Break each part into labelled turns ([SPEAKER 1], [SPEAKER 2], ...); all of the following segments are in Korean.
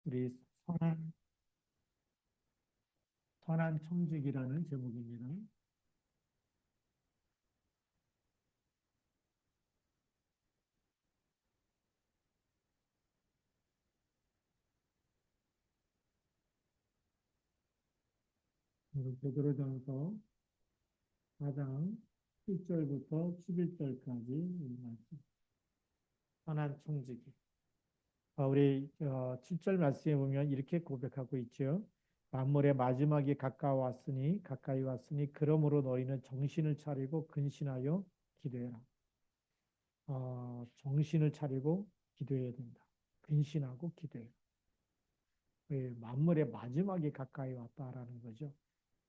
[SPEAKER 1] 우리 선한 청직이라는 제목입니다. 베드로전서 4장 1절부터 11절까지 말씀. 선한 청지기. 우리 7절 말씀에 보면 이렇게 고백하고 있죠. 만물의 마지막이 가까이 왔으니 그러므로 너희는 정신을 차리고 근신하여 기도해라. 정신을 차리고 기도해야 된다. 근신하고 기도해라. 만물의 마지막이 가까이 왔다라는 거죠.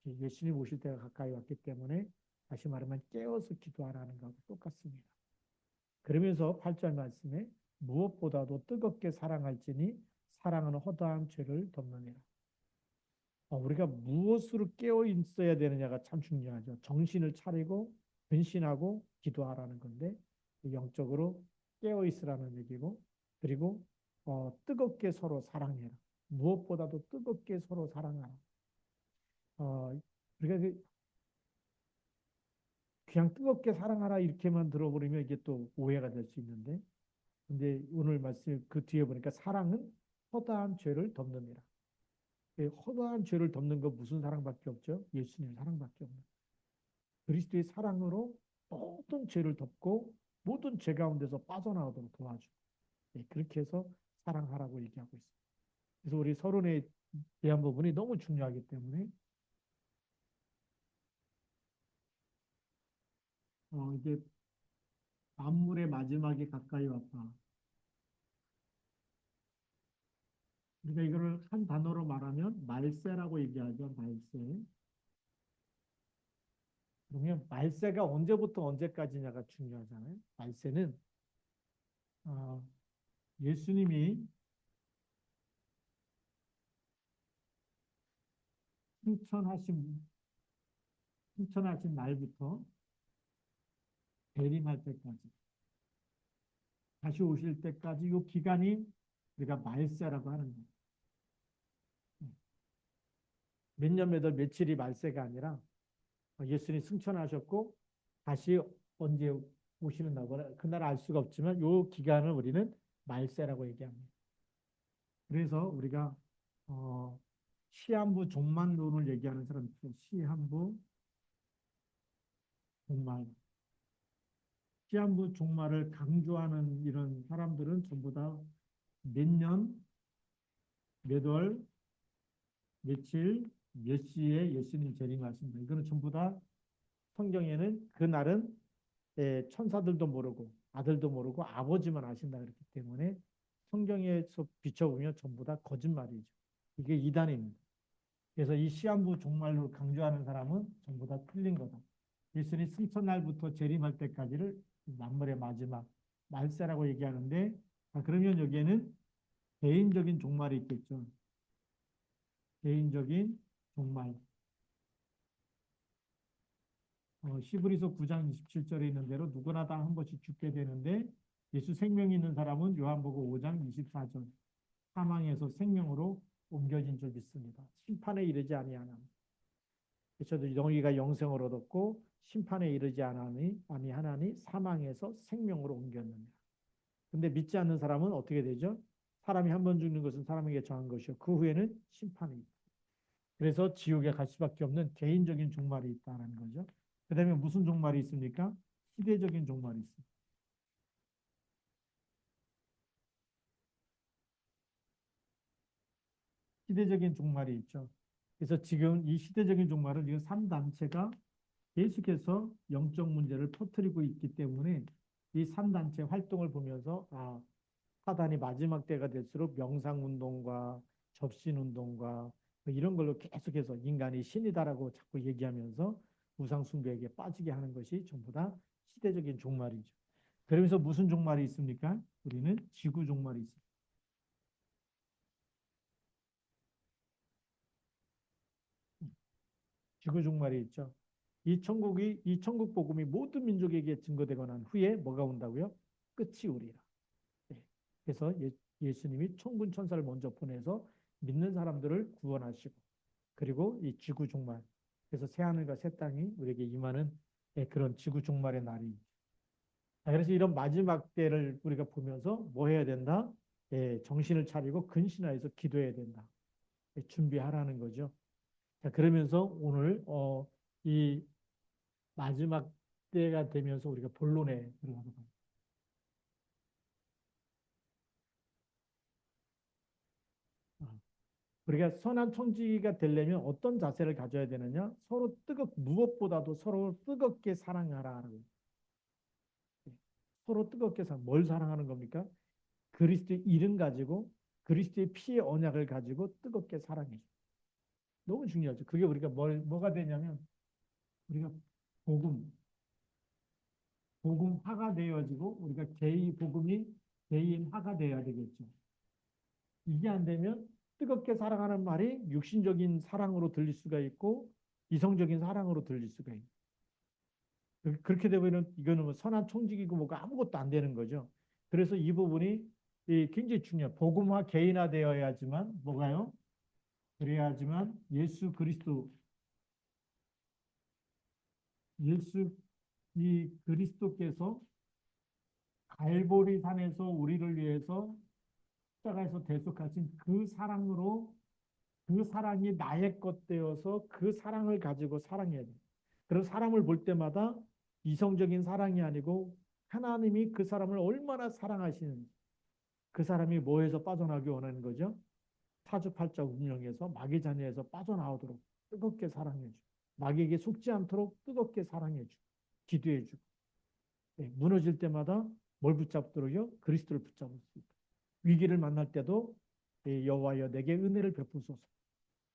[SPEAKER 1] 예수님 오실 때가 가까이 왔기 때문에 다시 말하면 깨어서 기도하라는 것과 똑같습니다. 그러면서 8절 말씀에 무엇보다도 뜨겁게 사랑할지니 사랑은 허다한 죄를 덮느니라. 우리가 무엇으로 깨어 있어야 되느냐가 참 중요하죠. 정신을 차리고 근신하고 기도하라는 건데 영적으로 깨어 있으라는 얘기고, 그리고 뜨겁게 서로 사랑해라. 무엇보다도 뜨겁게 서로 사랑하라. 우리가 그냥 뜨겁게 사랑하라 이렇게만 들어버리면 이게 또 오해가 될 수 있는데, 근데 오늘 말씀 그 뒤에 보니까 사랑은 허다한 죄를 덮느니라. 허다한 죄를 덮는 건 무슨 사랑밖에 없죠? 예수님 사랑밖에 없는. 그리스도의 사랑으로 모든 죄를 덮고 모든 죄 가운데서 빠져나오도록 도와주고, 그렇게 해서 사랑하라고 얘기하고 있습니다. 그래서 우리 서론에 대한 부분이 너무 중요하기 때문에 이게 만물의 마지막이 가까이 왔다. 그러니까 이거를 한 단어로 말하면 말세라고 얘기하죠. 말세. 그러면 말세가 언제부터 언제까지냐가 중요하잖아요. 말세는 어, 예수님이 승천하신 승천하신 날부터 재림할 때까지, 다시 오실 때까지 이 기간이 우리가 말세라고 하는 거예요. 몇 년 몇 월 며칠이 말세가 아니라 예수님이 승천하셨고 다시 언제 오시는 날보다 그날 알 수가 없지만 이 기간을 우리는 말세라고 얘기합니다. 그래서 우리가 어, 시한부 종말론을 얘기하는 사람 있죠. 시한부 종말. 시한부 종말을 강조하는 이런 사람들은 전부 다 몇 년, 몇 월, 며칠, 몇 시에 예수님 재림하신다. 이거는 전부 다 성경에는 그날은 천사들도 모르고 아들도 모르고 아버지만 아신다 그랬기 때문에 성경에서 비춰보면 전부 다 거짓말이죠. 이게 이단입니다. 그래서 이 시한부 종말로 강조하는 사람은 전부 다 틀린 거다. 예수님 승천날부터 재림할 때까지를 만물의 마지막 말세라고 얘기하는데, 그러면 여기에는 개인적인 종말이 있겠죠. 개인적인 종말. 시브리서 9장 27절에 있는 대로 누구나 다 한 번씩 죽게 되는데, 예수 생명이 있는 사람은 요한복음 5장 24절 사망에서 생명으로 옮겨진 줄 믿습니다. 심판에 이르지 아니하나. 저도 너희가 영생을 얻었고 심판에 이르지 아니하나니 사망에서 생명으로 옮겼느니라. 근데 믿지 않는 사람은 어떻게 되죠? 사람이 한 번 죽는 것은 사람에게 정한 것이요 그 후에는 심판이 있다. 그래서 지옥에 갈 수밖에 없는 개인적인 종말이 있다는 거죠. 그다음에 무슨 종말이 있습니까? 시대적인 종말이 있습니다. 시대적인 종말이 있죠. 그래서 지금 이 시대적인 종말은 지금 3단체가 계속해서 영적 문제를 터뜨리고 있기 때문에 이 3단체 활동을 보면서 사단이 마지막 때가 될수록 명상운동과 접신운동과 뭐 이런 걸로 계속해서 인간이 신이다라고 자꾸 얘기하면서 우상숭배에게 빠지게 하는 것이 전부 다 시대적인 종말이죠. 그러면서 무슨 종말이 있습니까? 우리는 지구 종말이 있습니다. 지구 종말이 있죠. 이 천국 복음이 모든 민족에게 증거되고 난 후에 뭐가 온다고요? 끝이 오리라. 네. 그래서 예수님이 천군 천사를 먼저 보내서 믿는 사람들을 구원하시고 그리고 이 지구 종말 그래서 새 하늘과 새 땅이 우리에게 임하는 그런 지구 종말의 날이 그래서 이런 마지막 때를 우리가 보면서 뭐 해야 된다? 정신을 차리고 근신하여서 기도해야 된다. 준비하라는 거죠. 자, 그러면서 오늘 이 마지막 때가 되면서 우리가 본론에 들어가도록 합니다. 우리가 선한 청지기가 되려면 어떤 자세를 가져야 되느냐? 무엇보다도 서로 뜨겁게 사랑하라. 서로 뜨겁게 뭘 사랑하는 겁니까? 그리스도의 이름 가지고 그리스도의 피의 언약을 가지고 뜨겁게 사랑해. 너무 중요하죠. 그게 우리가 뭐가 되냐면 우리가 복음, 복음화가 되어지고 우리가 복음이 개인화가 돼야 되겠죠. 이게 안 되면 뜨겁게 사랑하는 말이 육신적인 사랑으로 들릴 수가 있고 이성적인 사랑으로 들릴 수가 있고 그렇게 되면 이거는 뭐 선한 총직이고 뭐가 아무것도 안 되는 거죠. 그래서 이 부분이 굉장히 중요해요. 복음화 개인화 되어야지만 뭐가요? 그래야지만 예수 이 그리스도께서 갈보리 산에서 우리를 위해서 십자가에서 대속하신 그 사랑으로 그 사랑이 나의 것 되어서 그 사랑을 가지고 사랑해야 돼. 그런 사람을 볼 때마다 이성적인 사랑이 아니고 하나님이 그 사람을 얼마나 사랑하시는지 그 사람이 뭐에서 빠져나오기 원하는 거죠? 사주팔자 운명에서 마귀 자녀에서 빠져나오도록 뜨겁게 사랑해주고 마귀에게 속지 않도록 뜨겁게 사랑해주고 기도해주고 무너질 때마다 뭘 붙잡도록요? 그리스도를 붙잡을 수 있다. 위기를 만날 때도 여호와여 내게 은혜를 베푸소서.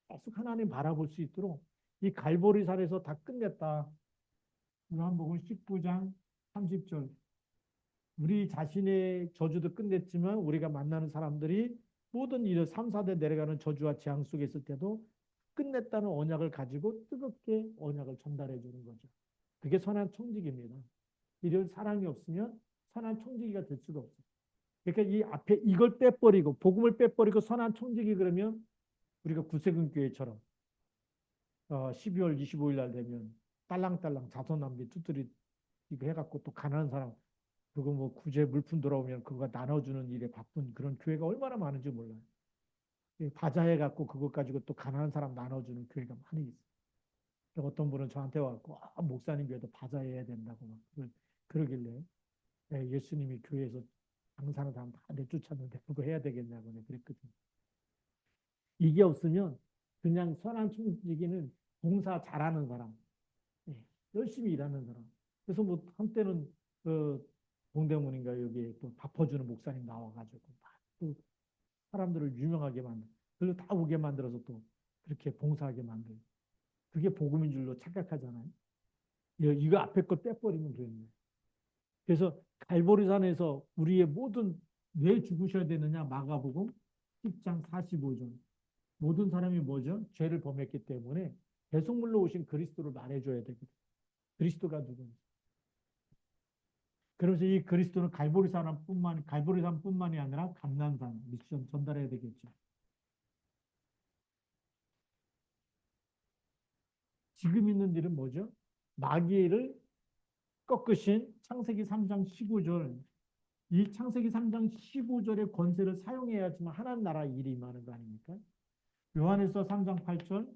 [SPEAKER 1] 계속 하나님 바라볼 수 있도록 이 갈보리산에서 다 끝냈다. 요한복음 19장 30절. 우리 자신의 저주도 끝냈지만 우리가 만나는 사람들이 모든 일 3, 4대 내려가는 저주와 재앙 속에 있을 때도 끝냈다는 언약을 가지고 뜨겁게 언약을 전달해 주는 거죠. 그게 선한 청지기입니다. 이런 사랑이 없으면 선한 청지기가 될 수가 없어요. 그러니까 이 앞에 이걸 빼버리고 복음을 빼버리고 선한 청지기 그러면 우리가 구세군 교회처럼 12월 25일 날 되면 딸랑딸랑 자선남비 두드리 이거 해갖고 또 가난한 사람 그거 뭐 구제 물품 돌아오면 그거 나눠주는 일에 바쁜 그런 교회가 얼마나 많은지 몰라요. 바자해갖고 그것 가지고 또 가난한 사람 나눠주는 교회가 많이 있어요. 어떤 분은 저한테 와갖고 목사님 교회도 바자해야 된다고 막 그러길래 예수님이 교회에서 장사하는 사람 다 내쫓았는데 그거 해야 되겠냐고 그랬거든요. 이게 없으면 그냥 선한 충직이는 봉사 잘하는 사람, 열심히 일하는 사람. 그래서 뭐 한때는 동대문인가 여기에 또 덮어주는 목사님 나와가지고 또 사람들을 유명하게 만들고 그리고 다 오게 만들어서 또 그렇게 봉사하게 만들고 그게 복음인 줄로 착각하잖아요. 이거 앞에 거 빼버리면 되는 거예요. 그래서 갈보리산에서 우리의 모든 왜 죽으셔야 되느냐 마가복음 10장 45절 모든 사람이 뭐죠? 죄를 범했기 때문에 배속물로 오신 그리스도를 말해줘야 되거든요. 그리스도가 누군지. 그래서 이 그리스도는 갈보리산뿐만이 아니라 감난산 미션 전달해야 되겠죠. 지금 있는 일은 뭐죠? 마귀를 꺾으신 창세기 3장 15절. 이 창세기 3장 15절의 권세를 사용해야지만 하나님 나라 일이 임하는 거 아닙니까? 요한일서 3장 8절.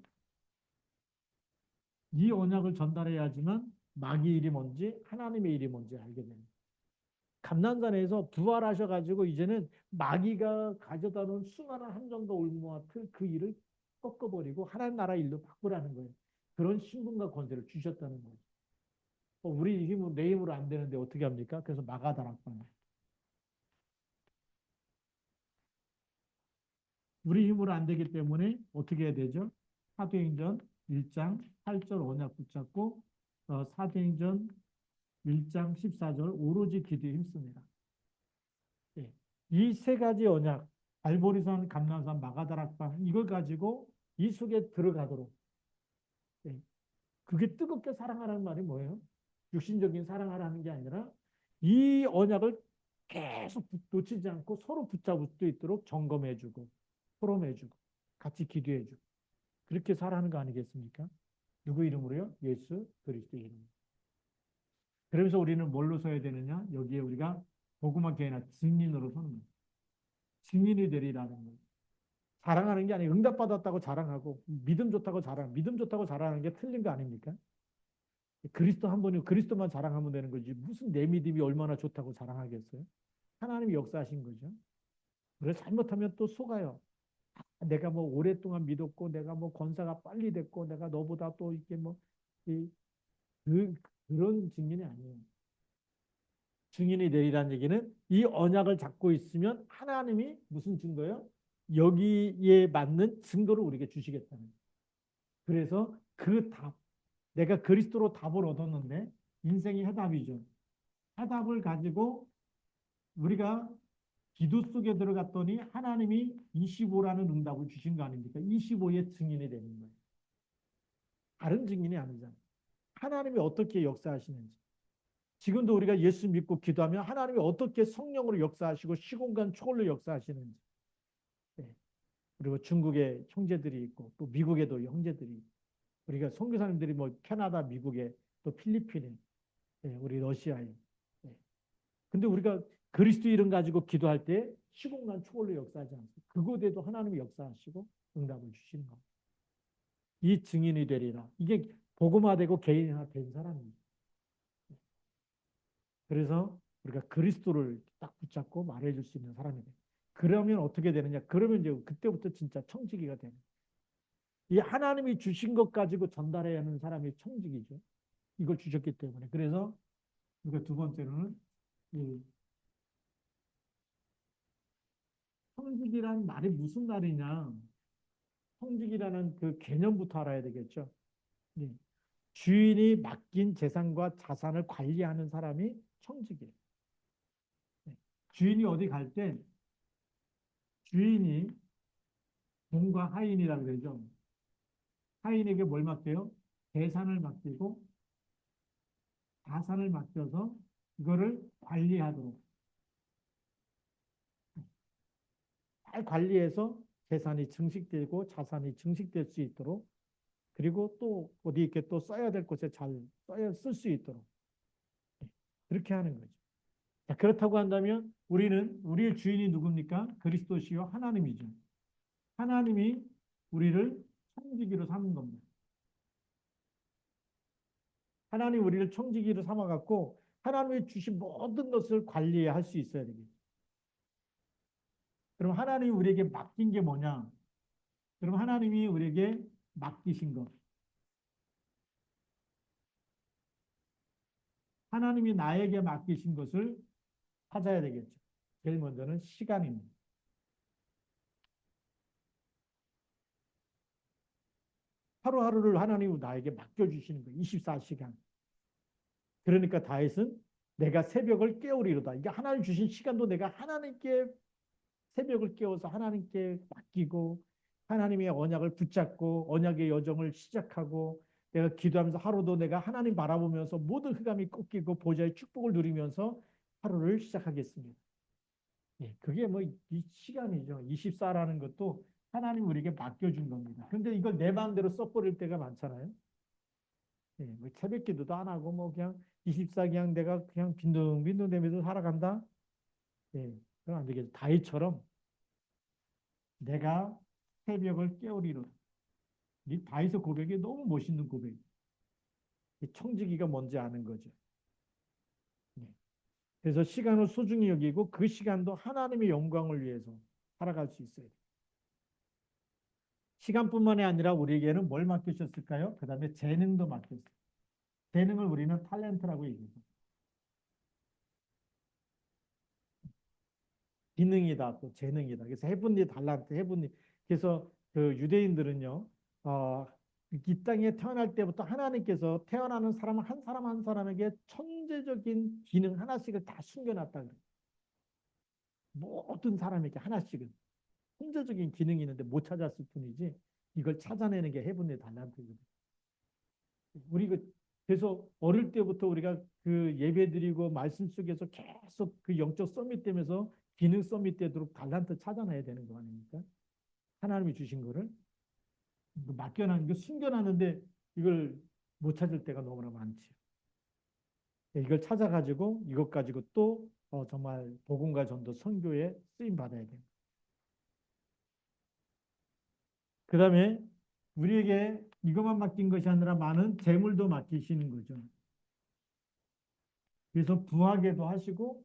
[SPEAKER 1] 이 언약을 전달해야지만 마귀 일이 뭔지 하나님의 일이 뭔지 알게 됩니다. 감난산에서 부활하셔가지고 이제는 마귀가 가져다 놓은 수많은 함정과 올무와 그 일을 꺾어버리고 하나님 나라 일로 바꾸라는 거예요. 그런 신분과 권세를 주셨다는 거예요. 우리 힘으로 내 힘으로 안 되는데 어떻게 합니까? 그래서 마가다락방. 우리 힘으로 안 되기 때문에 어떻게 해야 되죠? 사도행전 1장 8절 언약 붙잡고 사도행전 1장 14절 오로지 기도에 힘씁니다. 이 세 가지 언약 알보리산, 감난산, 마가다락방 이걸 가지고 이 속에 들어가도록 그게 뜨겁게 사랑하라는 말이 뭐예요? 육신적인 사랑하라는 게 아니라 이 언약을 계속 놓치지 않고 서로 붙잡을 수 있도록 점검해주고 포럼해주고 같이 기도해주고 그렇게 살아가는 거 아니겠습니까? 누구 이름으로요? 예수 그리스도의 이름. 그러면서 우리는 뭘로 서야 되느냐? 여기에 우리가 복음화 교회나 증인으로 서는 거예요. 증인이 되리라는 거예요. 자랑하는 게 아니고 응답받았다고 자랑하고 믿음 좋다고 믿음 좋다고 자랑하는 게 틀린 거 아닙니까? 그리스도 한 번이고 그리스도만 자랑하면 되는 거지 무슨 내 믿음이 얼마나 좋다고 자랑하겠어요? 하나님이 역사하신 거죠. 그래서 잘못하면 또 속아요. 내가 뭐 오랫동안 믿었고 내가 뭐 권사가 빨리 됐고 내가 너보다 또 이렇게 뭐 이, 그, 그런 증인이 아니에요. 증인이 되리라는 얘기는 이 언약을 잡고 있으면 하나님이 무슨 증거요? 여기에 맞는 증거를 우리에게 주시겠다는 거예요. 그래서 그 답, 내가 그리스도로 답을 얻었는데 인생이 해답이죠. 해답을 가지고 우리가 기도 속에 들어갔더니 하나님이 25라는 응답을 주신 거 아닙니까? 25의 증인이 되는 거예요. 다른 증인이 아니잖아요. 하나님이 어떻게 역사하시는지. 지금도 우리가 예수 믿고 기도하면 하나님이 어떻게 성령으로 역사하시고 시공간 초월로 역사하시는지. 네. 그리고 중국에 형제들이 있고 또 미국에도 형제들이 있고 우리가 선교사님들이 뭐 캐나다, 미국에 또 필리핀에 네. 우리 러시아에 네. 근데 우리가 그리스도 이름 가지고 기도할 때 시공간 초월로 역사하지 않습니까? 그곳에도 하나님이 역사하시고 응답을 주시는 겁니다. 이 증인이 되리라. 이게 복음화되고 개인화된 사람입니다. 그래서 우리가 그리스도를 딱 붙잡고 말해줄 수 있는 사람이 돼요. 그러면 어떻게 되느냐? 그러면 이제 그때부터 진짜 청지기가 되는. 이 하나님이 주신 것 가지고 전달해야 하는 사람이 청지기죠. 이걸 주셨기 때문에. 그래서 우리가 두 번째로는 이 청지기란 말이 무슨 말이냐? 청지기라는 그 개념부터 알아야 되겠죠. 예. 주인이 맡긴 재산과 자산을 관리하는 사람이 청지기예요. 예. 주인이 어디 갈 때 주인이 공과 하인이라고 그러죠. 하인에게 뭘 맡겨요? 재산을 맡기고 자산을 맡겨서 이거를 관리하도록 잘 관리해서 재산이 증식되고 자산이 증식될 수 있도록 그리고 또 어디 이렇게 또 써야 될 곳에 잘 써야 쓸 수 있도록 그렇게 하는 거죠. 자, 그렇다고 한다면 우리는 우리의 주인이 누굽니까? 그리스도시요 하나님이죠. 하나님이 우리를 청지기로 삼은 겁니다. 하나님 우리를 청지기로 삼아갖고 하나님이 주신 모든 것을 관리할 수 있어야 되겠죠. 그럼 하나님이 우리에게 맡긴 게 뭐냐? 그럼 하나님이 우리에게 맡기신 것. 하나님이 나에게 맡기신 것을 찾아야 되겠죠. 제일 먼저는 시간입니다. 하루하루를 하나님이 나에게 맡겨주시는 거예요. 24시간. 그러니까 다윗은 내가 새벽을 깨우리로다. 이게 하나님 주신 시간도 내가 하나님께 새벽을 깨워서 하나님께 맡기고 하나님의 언약을 붙잡고 언약의 여정을 시작하고 내가 기도하면서 하루도 내가 하나님 바라보면서 모든 흑암이 꺾이고 보좌의 축복을 누리면서 하루를 시작하겠습니다. 예, 그게 뭐 이 시간이죠. 24라는 것도 하나님 우리에게 맡겨준 겁니다. 근데 이걸 내 마음대로 써버릴 때가 많잖아요. 예, 뭐 새벽 기도도 안 하고 뭐 그냥 24 그냥 내가 그냥 빈둥빈둥 대면서 살아간다. 예, 그럼 안 되겠죠. 다윗처럼 내가 새벽을 깨우리로. 이 다윗의 고백이 너무 멋있는 고백. 청지기가 뭔지 아는 거죠. 예. 그래서 시간을 소중히 여기고 그 시간도 하나님의 영광을 위해서 살아갈 수 있어요. 시간뿐만이 아니라 우리에게는 뭘 맡기셨을까요? 그 다음에 재능도 맡겼어요. 재능을 우리는 탤런트라고 얘기해요. 기능이다, 또 재능이다. 그래서 헤븐리 달란트, 헤븐리. 그래서 그 유대인들은요, 이 땅에 태어날 때부터 하나님께서 태어나는 사람 한 사람 한 사람에게 천재적인 기능 하나씩을 다 숨겨놨다 그래요. 모든 사람에게 하나씩은 천재적인 기능이 있는데 못 찾았을 뿐이지 이걸 찾아내는 게 헤븐리 달란트거든요. 우리 그 그래서 어릴 때부터 우리가 그 예배 드리고 말씀 속에서 계속 그 영적 서밋 되면서 기능 서밋 되도록 달란트 찾아놔야 되는 거 아닙니까? 하나님이 주신 거를 맡겨놨는 거 숨겨놨는데 이걸 못 찾을 때가 너무나 많지. 이걸 찾아가지고 이것 가지고 또 정말 복음과 전도 선교에 쓰임 받아야 돼. 그다음에 우리에게 이것만 맡긴 것이 아니라 많은 재물도 맡기시는 거죠. 그래서 부하게도 하시고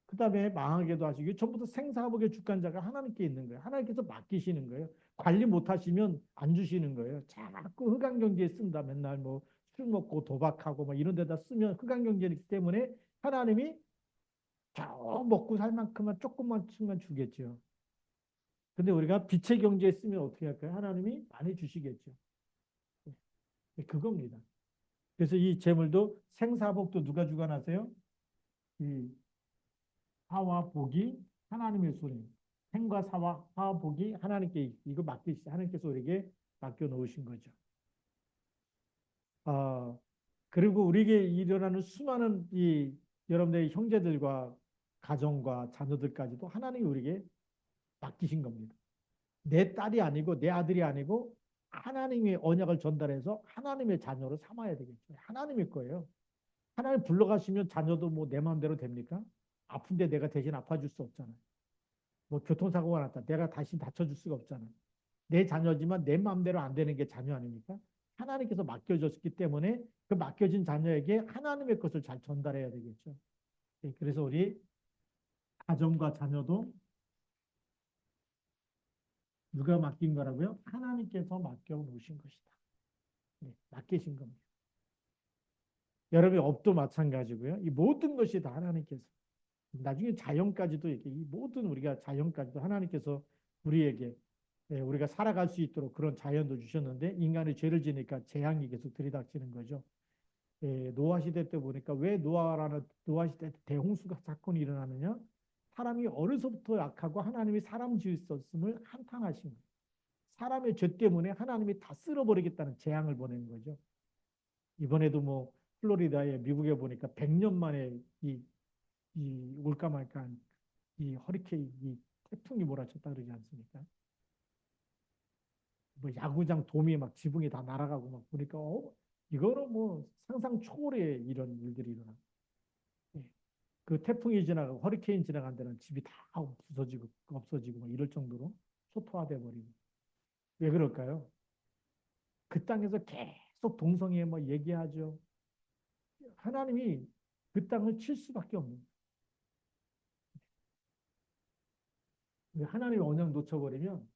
[SPEAKER 1] 그다음에 망하게도 하시고 이게 전부 다 생사복의 주관자가 하나님께 있는 거예요. 하나님께서 맡기시는 거예요. 관리 못하시면 안 주시는 거예요. 자꾸 흑암 경제에 쓴다. 맨날 뭐 술 먹고 도박하고 뭐 이런 데다 쓰면 흑암 경제이기 때문에 하나님이 겨우 먹고 살 만큼만 조금만 주겠죠. 근데 우리가 빛의 경제에 쓰면 어떻게 할까요? 하나님이 많이 주시겠죠. 네, 그겁니다. 그래서 이 재물도 생사복도 누가 주관하세요? 이 사와 복이 하나님의 손에 생과 사와 복이 하나님께 이거 하나님께서 우리에게 맡겨 놓으신 거죠. 아, 그리고 우리에게 일어나는 수많은 이 여러분들의 형제들과 가정과 자녀들까지도 하나님이 우리에게 맡기신 겁니다. 내 딸이 아니고 내 아들이 아니고 하나님의 언약을 전달해서 하나님의 자녀로 삼아야 되겠죠. 하나님의 거예요. 하나님 불러가시면 자녀도 뭐 내 마음대로 됩니까? 아픈데 내가 대신 아파줄 수 없잖아요. 뭐 교통사고가 났다. 내가 다시 다쳐줄 수가 없잖아요. 내 자녀지만 내 마음대로 안 되는 게 자녀 아닙니까? 하나님께서 맡겨줬기 때문에 그 맡겨진 자녀에게 하나님의 것을 잘 전달해야 되겠죠. 예, 그래서 우리 가정과 자녀도 누가 맡긴 거라고요? 하나님께서 맡겨 놓으신 것이다. 네, 맡기신 겁니다. 여러분의 업도 마찬가지고요. 이 모든 것이 다 하나님께서 나중에 자연까지도 이렇게 이 모든 우리가 자연까지도 하나님께서 우리에게 우리가 살아갈 수 있도록 그런 자연도 주셨는데 인간이 죄를 지니까 재앙이 계속 들이닥치는 거죠. 노아 시대 때 보니까 왜 노아 시대 때 대홍수가 사건이 일어나느냐? 사람이 어려서부터 약하고 하나님이 사람 지으셨음을 한탄하신 거예요. 사람의 죄 때문에 하나님이 다 쓸어버리겠다는 재앙을 보낸 거죠. 이번에도 뭐 플로리다에 미국에 보니까 100년 만에 이 올까 말까 이 허리케인 이 태풍이 몰아쳤다 그러지 않습니까? 뭐 야구장 도미에 막 지붕이 다 날아가고 막 보니까 이거는 뭐 상상 초월의 이런 일들이 일어나. 예. 그 태풍이 지나가고 허리케인 지나간 데는 집이 다 부서지고 없어지고 막 이럴 정도로 초토화돼 버리고. 왜 그럴까요? 그 땅에서 계속 동성애 뭐 얘기하죠. 하나님이 그 땅을 칠 수밖에 없는. 하나님의 언약 놓쳐버리면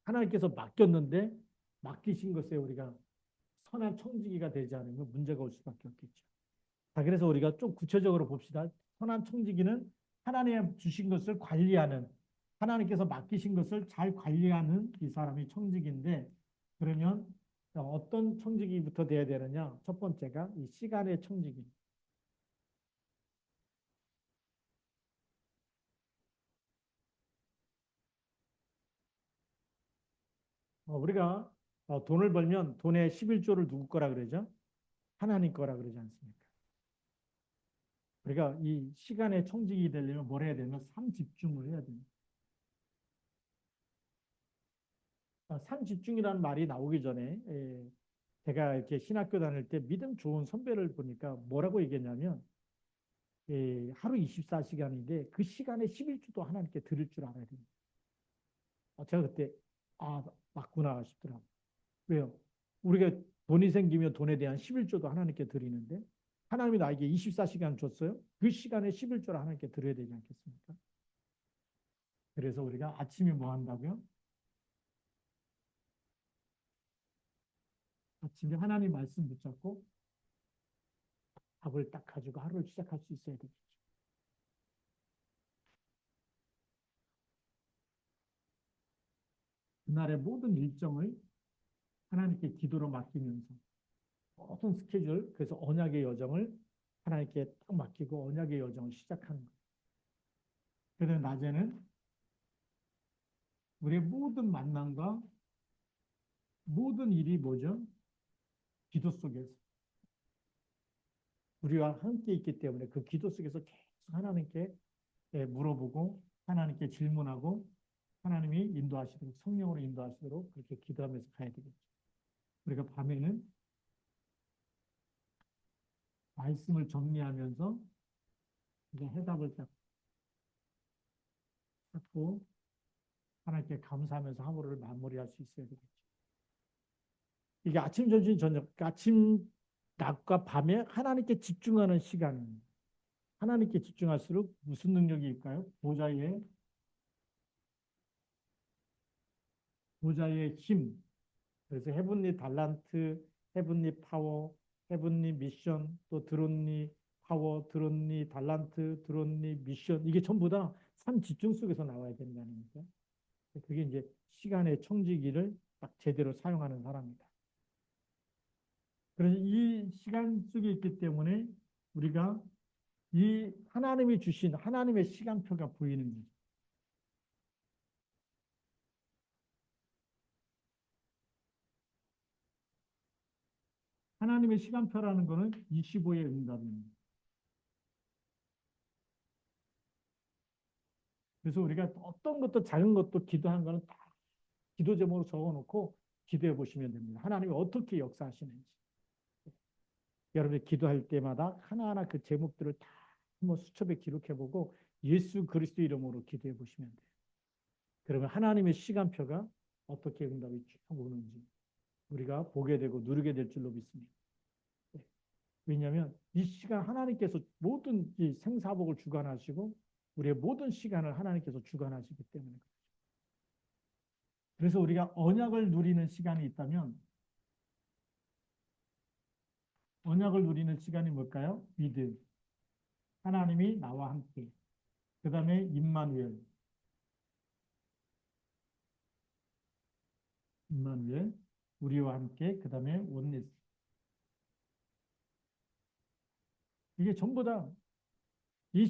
[SPEAKER 1] 하나님께서 맡겼는데 맡기신 것에 우리가 선한 청지기가 되지 않으면 문제가 올 수밖에 없겠죠. 자, 그래서 우리가 좀 구체적으로 봅시다. 선한 청지기는 하나님 주신 것을 관리하는 하나님께서 맡기신 것을 잘 관리하는 이 사람이 청지기인데 그러면 어떤 청지기부터 돼야 되느냐? 첫 번째가 이 시간의 청지기. 우리가 돈을 벌면 돈의 11조를 누구 거라 그러죠? 하나님 거라 그러지 않습니까? 우리가 이 시간의 청직이 되려면 뭘 해야 되면 삶 집중을 해야 됩니다. 삶 집중이라는 말이 나오기 전에 제가 이렇게 신학교 다닐 때 믿음 좋은 선배를 보니까 뭐라고 얘기했냐면 하루 24시간인데 그 시간에 11조도 하나님께 드릴 줄 알아야 됩니다. 제가 그때 맞구나 싶더라고요. 왜요? 우리가 돈이 생기면 돈에 대한 11조도 하나님께 드리는데 하나님이 나에게 24시간 줬어요. 그 시간에 11조를 하나님께 드려야 되지 않겠습니까? 그래서 우리가 아침에 뭐 한다고요? 아침에 하나님 말씀 붙잡고 밥을 딱 가지고 하루를 시작할 수 있어야 되겠죠. 그날의 모든 일정을 하나님께 기도로 맡기면서 모든 스케줄, 그래서 언약의 여정을 하나님께 딱 맡기고 언약의 여정을 시작하는 거예요. 그래서 낮에는 우리의 모든 만남과 모든 일이 뭐죠? 기도 속에서. 우리와 함께 있기 때문에 그 기도 속에서 계속 하나님께 물어보고 하나님께 질문하고 하나님이 인도하시도록 성령으로 인도하시도록 그렇게 기도하면서 가야 되겠죠. 우리가 밤에는 말씀을 정리하면서 이제 해답을 딱 찾고 하나님께 감사하면서 하루를 마무리할 수 있어야 되겠죠. 이게 아침, 점심, 저녁, 아침, 낮과 밤에 하나님께 집중하는 시간, 하나님께 집중할수록 무슨 능력이 있을까요? 보좌의 힘. 그래서 헤븐리 달란트, 헤븐리 파워, 헤븐리 미션, 또 드론리 파워, 드론리 달란트, 드론리 미션. 이게 전부 다 삶 집중 속에서 나와야 된다는 거죠. 그게 이제 시간의 청지기를 딱 제대로 사용하는 사람입니다. 그래서 이 시간 속에 있기 때문에 우리가 이 하나님이 주신 하나님의 시간표가 보이는 거죠. 하나님의 시간표라는 것은 25의 응답입니다. 그래서 우리가 어떤 것도 작은 것도 기도하는 거는 다 기도 제목으로 적어놓고 기도해 보시면 됩니다. 하나님이 어떻게 역사하시는지. 여러분이 기도할 때마다 하나하나 그 제목들을 다 한번 수첩에 기록해 보고 예수 그리스도 이름으로 기도해 보시면 돼요. 그러면 하나님의 시간표가 어떻게 응답이 쭉 오는지 우리가 보게 되고 누리게 될 줄로 믿습니다. 왜냐하면 이 시간 하나님께서 모든 이 생사복을 주관하시고 우리의 모든 시간을 하나님께서 주관하시기 때문에 그래서 우리가 언약을 누리는 시간이 있다면 언약을 누리는 시간이 뭘까요? 믿음. 하나님이 나와 함께. 그 다음에 임마누엘. 임마누엘. 우리와 함께. 그 다음에 원리스. 이게 전부 다 이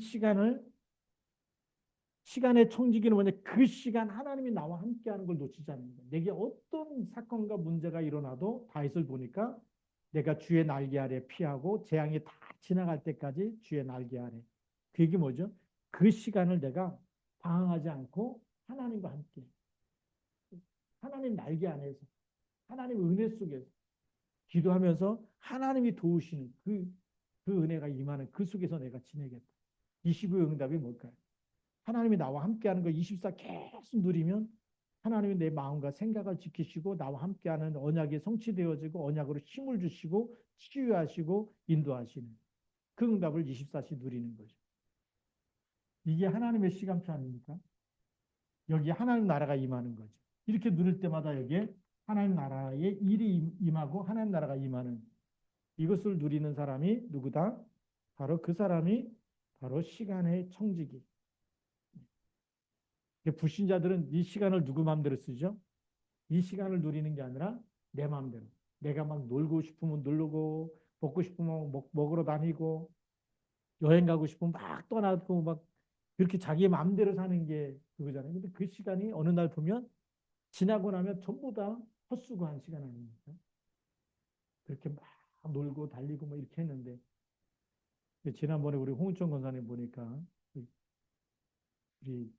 [SPEAKER 1] 시간의 청지기는 뭐냐? 그 시간 하나님이 나와 함께 하는 걸 놓치지 않는 거예요. 내게 어떤 사건과 문제가 일어나도 다윗을 보니까 내가 주의 날개 아래 피하고 재앙이 다 지나갈 때까지 주의 날개 아래. 그 얘기 뭐죠? 그 시간을 내가 방황하지 않고 하나님과 함께. 하나님 날개 안에서 하나님 은혜 속에서 기도하면서 하나님이 도우시는 그 은혜가 임하는 그 속에서 내가 지내겠다. 25의 응답이 뭘까요? 하나님이 나와 함께하는 거 24 계속 누리면 하나님이 내 마음과 생각을 지키시고 나와 함께하는 언약이 성취되어지고 언약으로 힘을 주시고 치유하시고 인도하시는 그 응답을 24시 누리는 거죠. 이게 하나님의 시간표 아닙니까? 여기 하나님 나라가 임하는 거죠. 이렇게 누릴 때마다 여기에 하나님 나라의 일이 임하고 하나님 나라가 임하는 이것을 누리는 사람이 누구다? 바로 그 사람이 바로 시간의 청지기. 불신자들은 이 시간을 누구 마음대로 쓰죠? 이 시간을 누리는 게 아니라 내 마음대로. 내가 막 놀고 싶으면 놀고, 먹고 싶으면 먹으러 다니고, 여행 가고 싶으면 막 떠나고, 막 그렇게 자기 마음대로 사는 게 그거잖아요. 근데 그 시간이 어느 날 보면 지나고 나면 전부 다 헛수고한 시간 아닙니까? 그렇게 막 놀고 달리고 뭐 이렇게 했는데, 지난번에 우리 홍은천 권사님 보니까, 우리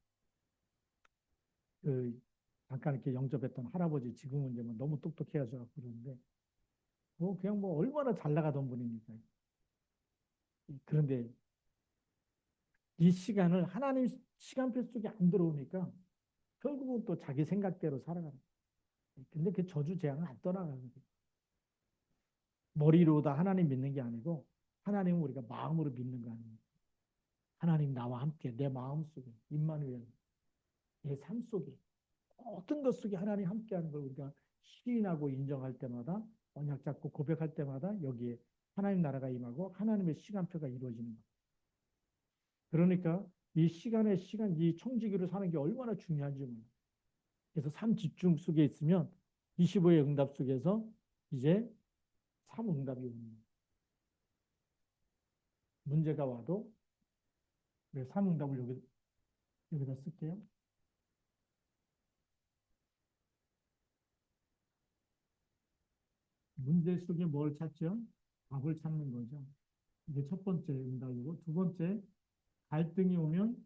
[SPEAKER 1] 그 잠깐 이렇게 영접했던 할아버지 지금은 이제 뭐 너무 똑똑해져서 그러는데 뭐 그냥 뭐 얼마나 잘 나가던 분입니까? 그런데 이 시간을 하나님 시간표 속에 안 들어오니까 결국은 또 자기 생각대로 살아가는 거예요. 근데 그 저주 재앙은 안 떠나가는 거예요. 머리로 다 하나님 믿는 게 아니고 하나님은 우리가 마음으로 믿는 거 아닙니까? 하나님 나와 함께 내 마음 속에 임마누엘 내 삶 속에 어떤 것 속에 하나님 함께하는 걸 우리가 시인하고 인정할 때마다 언약 잡고 고백할 때마다 여기에 하나님 나라가 임하고 하나님의 시간표가 이루어지는 거예요. 그러니까 이 시간, 이 청지기로 사는 게 얼마나 중요한지 몰라요. 그래서 삶 집중 속에 있으면 25의 응답 속에서 이제 삶 응답이 오는 거예요. 문제가 와도 삶 응답을 여기다 쓸게요. 문제 속에 뭘 찾죠? 답을 찾는 거죠. 이게 첫 번째 응답이고, 두 번째, 갈등이 오면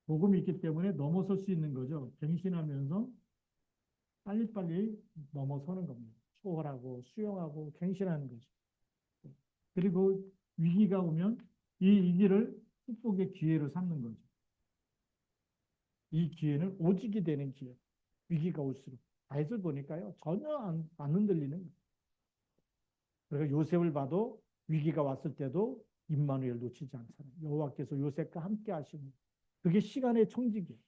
[SPEAKER 1] 복음이 있기 때문에 넘어설 수 있는 거죠. 갱신하면서 빨리빨리 넘어서는 겁니다. 초월하고 수용하고 갱신하는 거죠. 그리고 위기가 오면 이 위기를 축복의 기회로 삼는 거죠. 이 기회는 오직이 되는 기회. 위기가 올수록. 다윗을 보니까요. 전혀 안 흔들리는 거예요. 그러니까 요셉을 봐도 위기가 왔을 때도 임마누엘 놓치지 않잖아요. 여호와께서 요셉과 함께 하시는. 그게 시간의 청지기예요.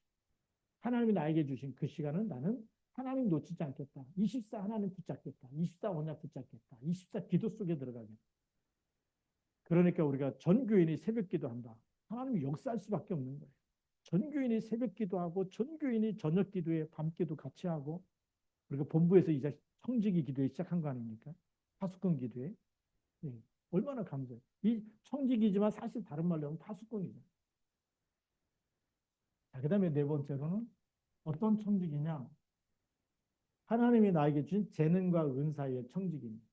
[SPEAKER 1] 하나님이 나에게 주신 그 시간은 나는 하나님 놓치지 않겠다. 24 하나님 붙잡겠다. 24 언약 붙잡겠다. 24 기도 속에 들어가겠다. 그러니까 우리가 전 교인이 새벽 기도한다. 하나님이 역사할 수밖에 없는 거예요. 전 교인이 새벽 기도하고 전 교인이 저녁 기도에 밤 기도 같이 하고 그리고 본부에서 이제 청지기 기도에 시작한 거 아닙니까? 파수꾼 기도에. 예. 얼마나 감사해요. 이 청지기지만 사실 다른 말로 하면 파수꾼이죠. 자, 그 다음에 네 번째로는 어떤 청지기냐? 하나님이 나에게 주신 재능과 은사의 청지기입니다.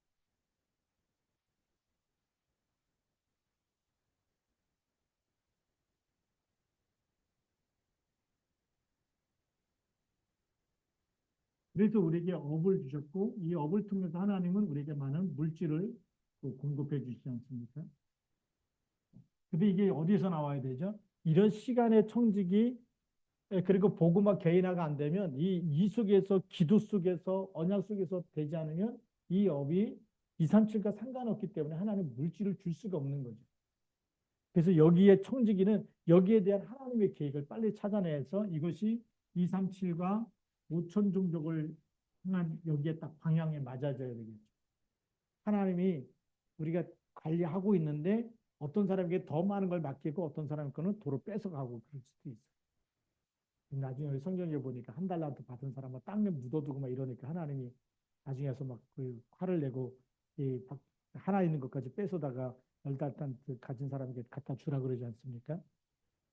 [SPEAKER 1] 그래서 우리에게 업을 주셨고 이 업을 통해서 하나님은 우리에게 많은 물질을 또 공급해 주시지 않습니까? 근데 이게 어디서 나와야 되죠? 이런 시간의 청지기 그리고 복음화 개인화가 안 되면 이 속에서 기도 속에서 언약 속에서 되지 않으면 이 업이 237과 상관없기 때문에 하나님 물질을 줄 수가 없는 거죠. 그래서 여기에 청지기는 여기에 대한 하나님의 계획을 빨리 찾아내서 이것이 237과 5천 종족을 향한 여기에 딱 방향에 맞아져야 되겠죠. 하나님이 우리가 관리하고 있는데 어떤 사람에게 더 많은 걸 맡기고 어떤 사람 거는 도로 뺏어가고 그럴 수도 있어요. 나중에 성경에 보니까 한 달란트 받은 사람은 땅에 묻어두고 막 이러니까 하나님이 나중에 와서 막 그 화를 내고 이 하나 있는 것까지 뺏어다가 10달란트 가진 사람에게 갖다 주라 그러지 않습니까?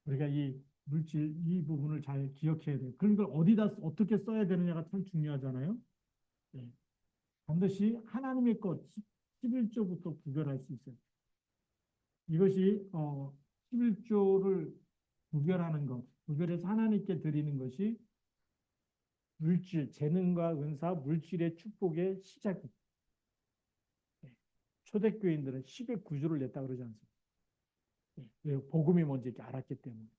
[SPEAKER 1] 우리가 이 물질 이 부분을 잘 기억해야 돼요. 그런 걸 어디다 어떻게 써야 되느냐가 참 중요하잖아요. 네. 반드시 하나님의 것 11조부터 구별할 수 있어요. 이것이 11조를 구별하는 것, 구별해서 하나님께 드리는 것이 물질, 재능과 은사, 물질의 축복의 시작입니다. 초대교인들은 10의 구조를 냈다 그러지 않습니까? 왜? 복음이 뭔지 이렇게 알았기 때문에.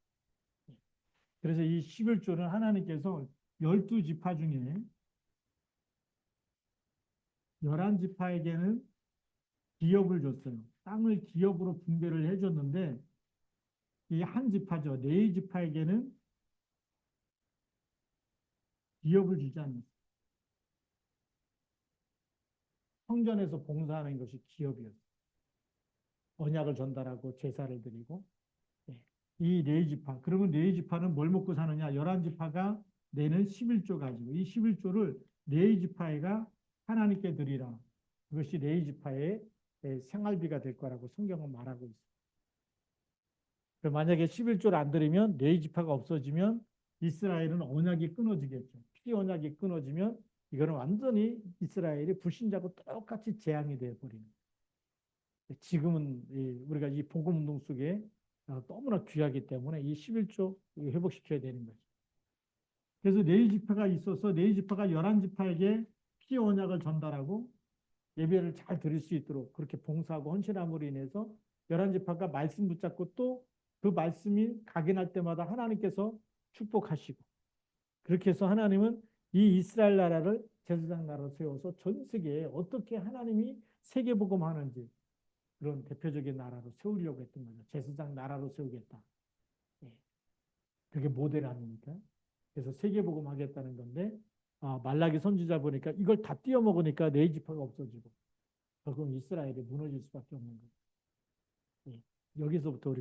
[SPEAKER 1] 그래서 이 11조는 하나님께서 12지파 중에 11지파에게는 기업을 줬어요. 땅을 기업으로 분배를 해줬는데 이 한 지파죠. 네 지파에게는 기업을 주지 않았어요. 성전에서 봉사하는 것이 기업이었어요. 언약을 전달하고 제사를 드리고 이 네 지파. 그러면 네 지파는 뭘 먹고 사느냐? 11지파가 내는 11조 가지고 이 11조를 네 지파가 하나님께 드리라. 그것이 네 지파의 생활비가 될 거라고 성경은 말하고 있어요. 만약에 11조를 안 드리면 네 지파가 없어지면 이스라엘은 언약이 끊어지겠죠. 피 언약이 끊어지면 이거는 완전히 이스라엘이 불신자고 똑같이 재앙이 되어버리는. 지금은 우리가 이 복음 운동 속에 너무나 귀하기 때문에 이 11조 회복시켜야 되는 거죠. 그래서 네 지파가 있어서 네 지파가 11지파에게 피 언약을 전달하고 예배를 잘 드릴 수 있도록 그렇게 봉사하고 헌신함으로 인해서 11지파가 말씀 붙잡고 또 그 말씀이 각인할 때마다 하나님께서 축복하시고 그렇게 해서 하나님은 이 이스라엘 나라를 제사장 나라로 세워서 전 세계에 어떻게 하나님이 세계복음 하는지 그런 대표적인 나라로 세우려고 했던 거죠. 제사장 나라로 세우겠다. 그게 모델 아닙니까? 그래서 세계복음 하겠다는 건데 말라기 선지자 보니까 이걸 다 띄어먹으니까 네 지파가 없어지고 결국 이스라엘이 무너질 수밖에 없는 거예요. 여기서부터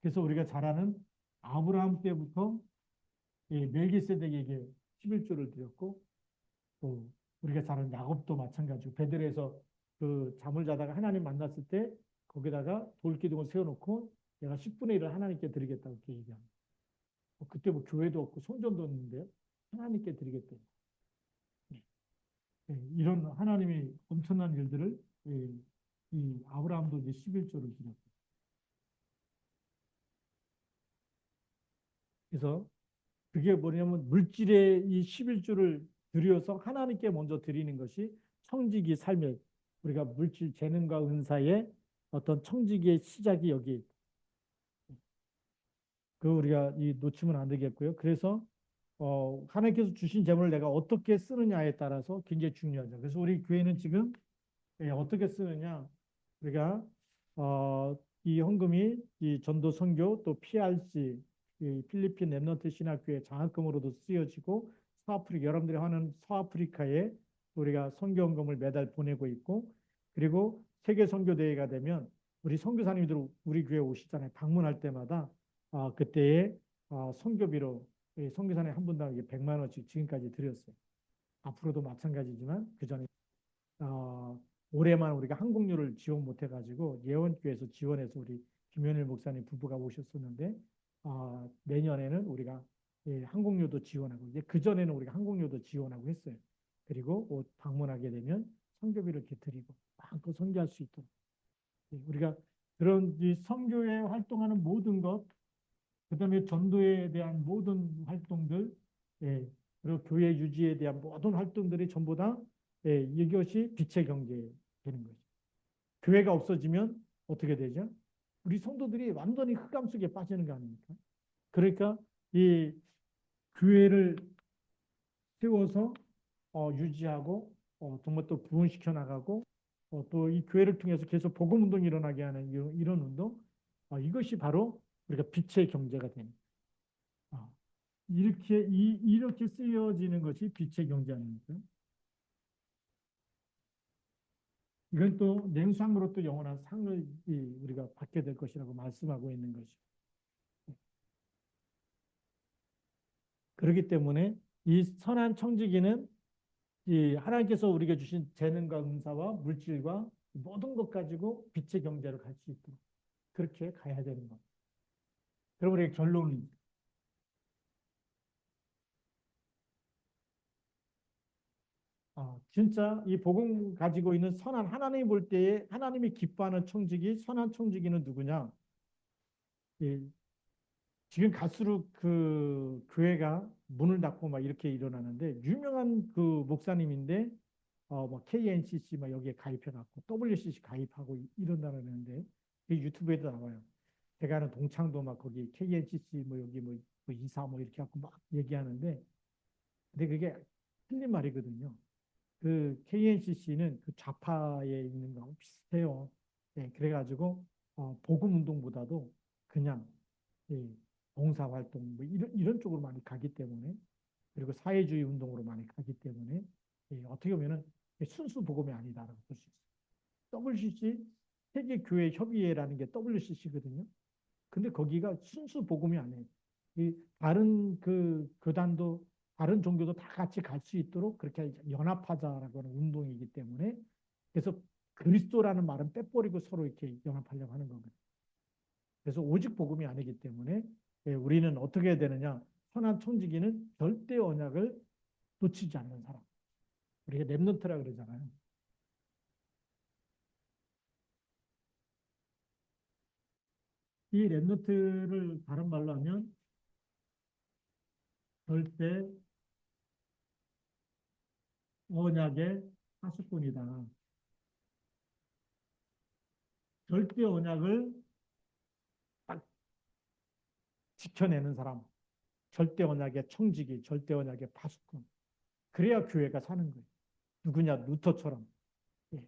[SPEAKER 1] 그래서 우리가 잘 아는 아브라함 때부터 멜기세덱에게 11조를 드렸고 또 우리가 잘 아는 야곱도 마찬가지고 베들에서 그 잠을 자다가 하나님 만났을 때 거기다가 돌기둥을 세워놓고 내가 10분의 1을 하나님께 드리겠다고 이렇게 얘기합니다. 그때 뭐 교회도 없고 성전도 없는데요. 하나님께 드리겠대요. 이런 하나님이 엄청난 일들을 이 아브라함도 이제 11조를 드렸고. 그래서 그게 뭐냐면 물질의 이 11조를 드려서 하나님께 먼저 드리는 것이 청지기 삶의 우리가 물질 재능과 은사의 어떤 청지기의 시작이 여기 그 우리가 이 놓치면 안 되겠고요. 그래서 하나님께서 주신 재물을 내가 어떻게 쓰느냐에 따라서 굉장히 중요하죠. 그래서 우리 교회는 지금 어떻게 쓰느냐 우리가 이 헌금이 이 전도 선교 또 PRC 이 필리핀 랩넌트 신학교의 장학금으로도 쓰여지고 서아프리카 여러분들이 하는 서아프리카에 우리가 선교 헌금을 매달 보내고 있고 그리고 세계 선교 대회가 되면 우리 선교사님들 우리 교회 오시잖아요. 방문할 때마다 그때에 선교비로 선교사님 한 분당 100만 원씩 지금까지 드렸어요. 앞으로도 마찬가지지만 그 전에 올해만 우리가 항공료를 지원 못 해가지고 예원교회에서 지원해서 우리 김현일 목사님 부부가 오셨었는데 내년에는 우리가 항공료도 지원하고 이제 그 전에는 우리가 항공료도 지원하고 했어요. 그리고 방문하게 되면 선교비를 이렇게 드리고 마음껏 선교할 수 있도록 우리가 그런 이 선교에 활동하는 모든 것, 그다음에 전도에 대한 모든 활동들, 그리고 교회 유지에 대한 모든 활동들이 전부 다 이것이 빛의 경제 되는 거죠. 교회가 없어지면 어떻게 되죠? 우리 성도들이 완전히 흑암 속에 빠지는 거 아닙니까? 그러니까 이 교회를 세워서 유지하고 정말 또 부흥시켜 나가고 또 이 교회를 통해서 계속 복음 운동이 일어나게 하는 이런 운동 이것이 바로 우리가 빛의 경제가 됩니다. 이렇게 쓰여지는 것이 빛의 경제 아닙니까? 이건 또 냉수함으로 또 영원한 상을 우리가 받게 될 것이라고 말씀하고 있는 것이죠. 그렇기 때문에 이 선한 청지기는 이 하나님께서 우리가 주신 재능과 은사와 물질과 모든 것 가지고 빛의 경제로 갈 수 있도록 그렇게 가야 되는 겁니다. 그럼 우리의 결론은 진짜 이 복음 가지고 있는 선한 하나님이 볼 때에 하나님이 기뻐하는 청지기 선한 청지기는 누구냐? 이 지금 갈수록 그 교회가 문을 닫고 막 이렇게 일어나는데 유명한 그 목사님인데 뭐 KNCC 막 여기에 가입해갖고 WCC 가입하고 이런다는데 유튜브에도 나와요. 제가 아는 동창도 막 거기 KNCC 뭐 여기 뭐 이사 뭐 이렇게 갖고 막 얘기하는데 근데 그게 틀린 말이거든요. 그 KNCC는 그 좌파에 있는 거하고 비슷해요. 그래가지고 복음 운동보다도 그냥 예, 봉사활동 뭐 이런 쪽으로 많이 가기 때문에 그리고 사회주의 운동으로 많이 가기 때문에 어떻게 보면은 순수 복음이 아니다라고 볼 수 있어요. WCC 세계교회협의회라는 게 WCC거든요. 근데 거기가 순수 복음이 아니에요. 이 다른 그 교단도 다른 종교도 다 같이 갈 수 있도록 그렇게 연합하자라고 하는 운동이기 때문에 그래서 그리스도라는 말은 빼버리고 서로 이렇게 연합하려고 하는 거거든요. 그래서 오직 복음이 아니기 때문에 우리는 어떻게 해야 되느냐? 선한 청지기는 절대 언약을 놓치지 않는 사람. 우리가 랩넌트라 그러잖아요. 이 랩넌트를 다른 말로 하면 절대 언약의 파수꾼이다. 절대 언약을 딱 지켜내는 사람. 절대 언약의 청지기, 절대 언약의 파수꾼. 그래야 교회가 사는 거예요. 누구냐? 루터처럼. 예.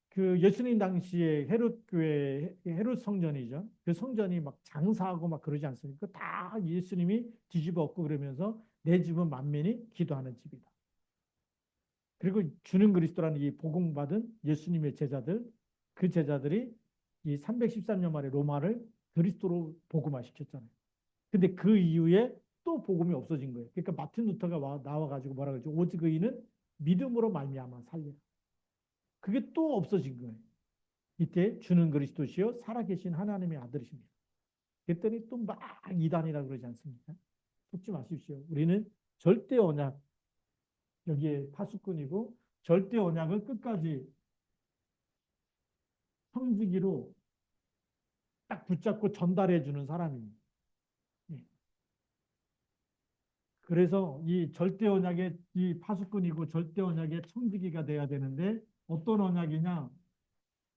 [SPEAKER 1] 그 예수님 당시에 헤롯 교회, 헤롯 성전이죠. 그 성전이 막 장사하고 막 그러지 않습니까? 다 예수님이 뒤집어 엎고 그러면서 내 집은 만민이 기도하는 집이다. 그리고 주는 그리스도라는 이 복음받은 예수님의 제자들, 그 제자들이 이 313년 만에 로마를 그리스도로 복음화시켰잖아요. 근데 그 이후에 또 복음이 없어진 거예요. 그러니까 마틴 루터가 나와가지고 뭐라 그러죠? 오직 의인은 믿음으로 말미암아 살리라. 그게 또 없어진 거예요. 이때 주는 그리스도시요 살아계신 하나님의 아들이십니다. 그랬더니 또 막 이단이라 그러지 않습니까? 속지 마십시오. 우리는 절대 언약 여기에 파수꾼이고 절대 언약을 끝까지 청지기로 딱 붙잡고 전달해 주는 사람입니다. 예. 그래서 이 절대 언약의 이 파수꾼이고 절대 언약의 청지기가 돼야 되는데 어떤 언약이냐?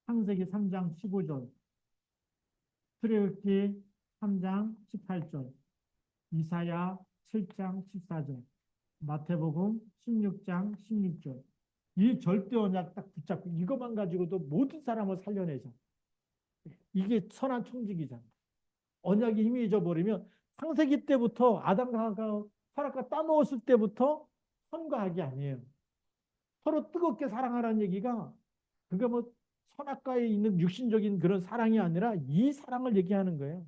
[SPEAKER 1] 창세기 3장 15절, 출애굽기 3장 18절, 이사야 7장 14절, 마태복음 16장 16절. 이 절대 언약 딱 붙잡고 이것만 가지고도 모든 사람을 살려내자. 이게 선한 청지기잖아. 언약이 힘이 잊어버리면 창세기 때부터 아담과 하와가 따먹었을 때부터 선과 악이 아니에요. 서로 뜨겁게 사랑하라는 얘기가 그게 뭐 선악과에 있는 육신적인 그런 사랑이 아니라 이 사랑을 얘기하는 거예요.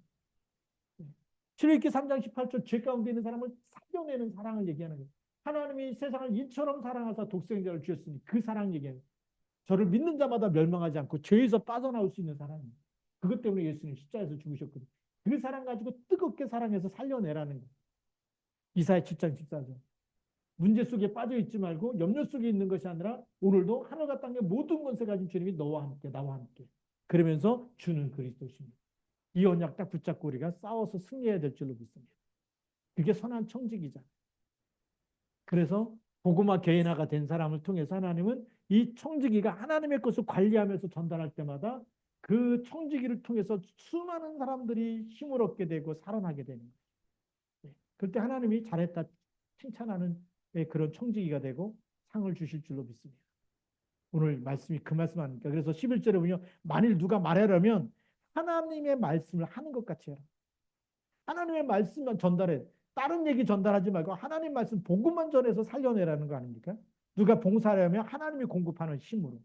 [SPEAKER 1] 출애굽기 3장 18절 죄 가운데 있는 사람을 살려내는 사랑을 얘기하는 거예요. 하나님이 세상을 이처럼 사랑하사 독생자를 주셨으니 그 사랑 얘기해요. 저를 믿는 자마다 멸망하지 않고 죄에서 빠져나올 수 있는 사랑이에요. 그것 때문에 예수님 십자가에서 죽으셨거든요. 그 사랑 가지고 뜨겁게 사랑해서 살려내라는 거예요. 이사야 7장 14절. 문제 속에 빠져 있지 말고 염려 속에 있는 것이 아니라 오늘도 하늘과 땅의 모든 권세 가진 주님이 너와 함께 나와 함께 그러면서 주는 그리스도십니다. 이 언약 딱 붙잡고 우리가 싸워서 승리해야 될 줄로 믿습니다. 그게 선한 청지기잖아요. 그래서 복음화 개인화가 된 사람을 통해서 하나님은 이 청지기가 하나님의 것을 관리하면서 전달할 때마다 그 청지기를 통해서 수많은 사람들이 힘을 얻게 되고 살아나게 되는 거예요. 그때 하나님이 잘했다 칭찬하는 그런 청지기가 되고 상을 주실 줄로 믿습니다. 오늘 말씀이 그 말씀 아닙니까? 그래서 11절에 보면 만일 누가 말하려면 하나님의 말씀을 하는 것 같이 해라. 하나님의 말씀만 전달해. 다른 얘기 전달하지 말고 하나님 말씀 복음만 전해서 살려내라는 거 아닙니까? 누가 봉사하려면 하나님이 공급하는 힘으로.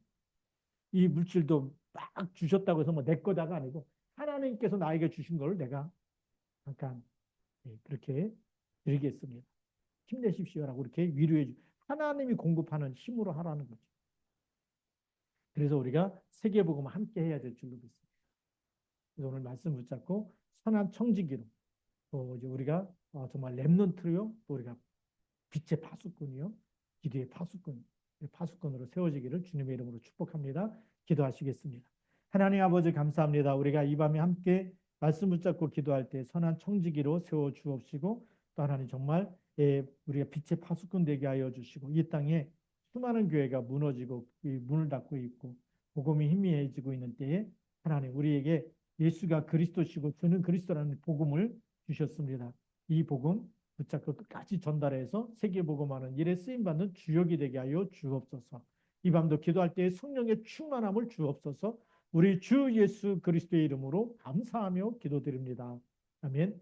[SPEAKER 1] 이 물질도 막 주셨다고 해서 뭐 내 거다가 아니고 하나님께서 나에게 주신 걸 내가 잠깐 그렇게 드리겠습니다. 힘내십시오라고 이렇게 위로해 주. 하나님이 공급하는 힘으로 하라는 거죠. 그래서 우리가 세계복음 함께 해야 될 줄로 믿습니다. 그래서 오늘 말씀 붙잡고 선한 청지기로 또 이제 우리가 정말 렘넌트로요, 또 우리가 빛의 파수꾼이요, 기도의 파수꾼으로 세워지기를 주님의 이름으로 축복합니다. 기도하시겠습니다. 하나님 아버지 감사합니다. 우리가 이 밤에 함께 말씀 붙잡고 기도할 때 선한 청지기로 세워 주옵시고 또 하나님 정말 우리가 빛의 파수꾼 되게 하여 주시고 이 땅에 수많은 교회가 무너지고 문을 닫고 있고 복음이 희미해지고 있는 때에 하나님 우리에게 예수가 그리스도시고 주는 그리스도라는 복음을 주셨습니다. 이 복음 붙잡고 끝까지 전달해서 세계복음하는 일에 쓰임받는 주역이 되게 하여 주옵소서. 이 밤도 기도할 때 성령의 충만함을 주옵소서. 우리 주 예수 그리스도의 이름으로 감사하며 기도드립니다. 아멘.